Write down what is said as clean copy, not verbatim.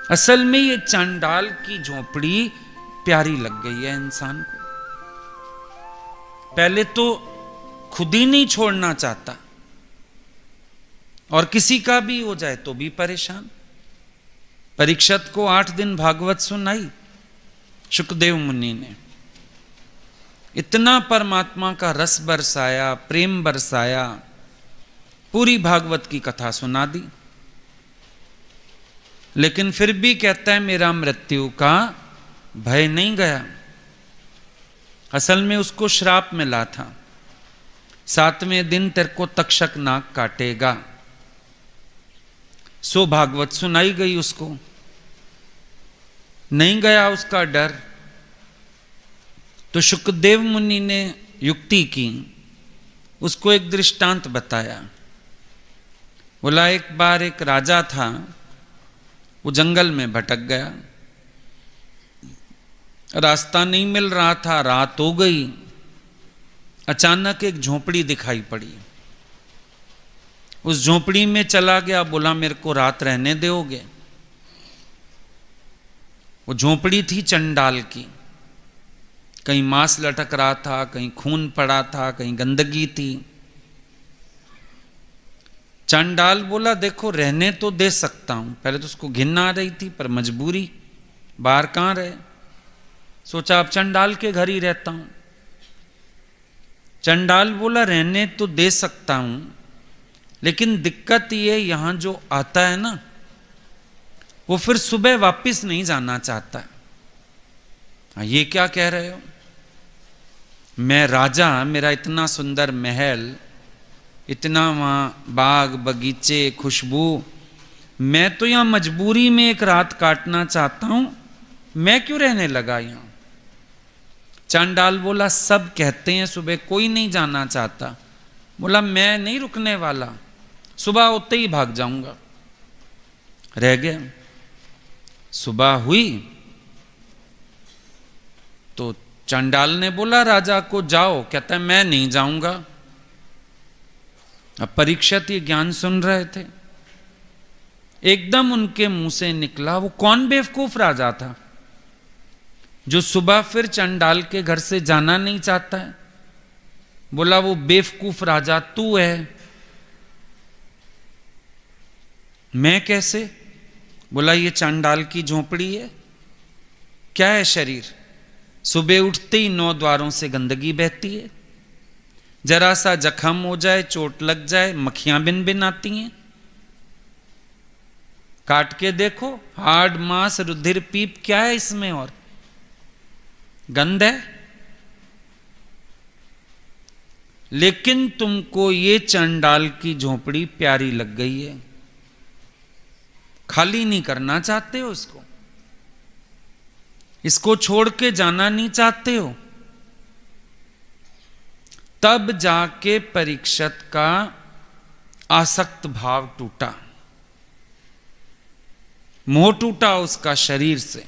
असल में ये चांडाल की झोपड़ी प्यारी लग गई है इंसान को। पहले तो खुद ही नहीं छोड़ना चाहता, और किसी का भी हो जाए तो भी परेशान। परीक्षित को 8 दिन भागवत सुनाई शुकदेव मुनि ने, इतना परमात्मा का रस बरसाया, प्रेम बरसाया, पूरी भागवत की कथा सुना दी। लेकिन फिर भी कहता है मेरा मृत्यु का भय नहीं गया। असल में उसको श्राप मिला था, 7वें दिन तेरे को तक्षक नाग काटेगा। सो भागवत सुनाई गई उसको, नहीं गया उसका डर। तो शुकदेव मुनि ने युक्ति की, उसको एक दृष्टांत बताया। बोला एक बार एक राजा था, वो जंगल में भटक गया, रास्ता नहीं मिल रहा था, रात हो गई। अचानक एक झोपड़ी दिखाई पड़ी, उस झोपड़ी में चला गया, बोला मेरे को रात रहने दोगे? वो झोपड़ी थी चंडाल की, कहीं मांस लटक रहा था, कहीं खून पड़ा था, कहीं गंदगी थी। चंडाल बोला देखो रहने तो दे सकता हूं। पहले तो उसको घिन आ रही थी, पर मजबूरी, बाहर कहां रहे। सोचा अब चंडाल के घर ही रहता हूं। चंडाल बोला रहने तो दे सकता हूं, लेकिन दिक्कत ये यहां जो आता है ना, वो फिर सुबह वापस नहीं जाना चाहता। ये क्या कह रहे हो? मैं राजा, मेरा इतना सुंदर महल, इतना वहां बाग बगीचे, खुशबू, मैं तो यहां मजबूरी में एक रात काटना चाहता हूं, मैं क्यों रहने लगा यहां? चांडाल बोला सब कहते हैं सुबह कोई नहीं जाना चाहता। बोला मैं नहीं रुकने वाला, सुबह होते ही भाग जाऊंगा। रह गया। सुबह हुई तो चांडाल ने बोला राजा को जाओ, कहता है मैं नहीं जाऊंगा। अब परीक्षित ये ज्ञान सुन रहे थे, एकदम उनके मुंह से निकला, वो कौन बेवकूफ राजा था जो सुबह फिर चंडाल के घर से जाना नहीं चाहता है? बोला वो बेवकूफ राजा तू है। मैं कैसे? बोला ये चांडाल की झोपड़ी है, क्या है शरीर? सुबह उठते ही 9 द्वारों से गंदगी बहती है, जरा सा जख्म हो जाए, चोट लग जाए, मक्खियां बिन बिन आती हैं। काट के देखो, हार्ड मांस, रुधिर, पीप, क्या है इसमें? और गंध है। लेकिन तुमको ये चंडाल की झोपड़ी प्यारी लग गई है, खाली नहीं करना चाहते हो इसको, इसको छोड़ के जाना नहीं चाहते हो। तब जाके परीक्षित का आसक्त भाव टूटा, मोह टूटा उसका शरीर से।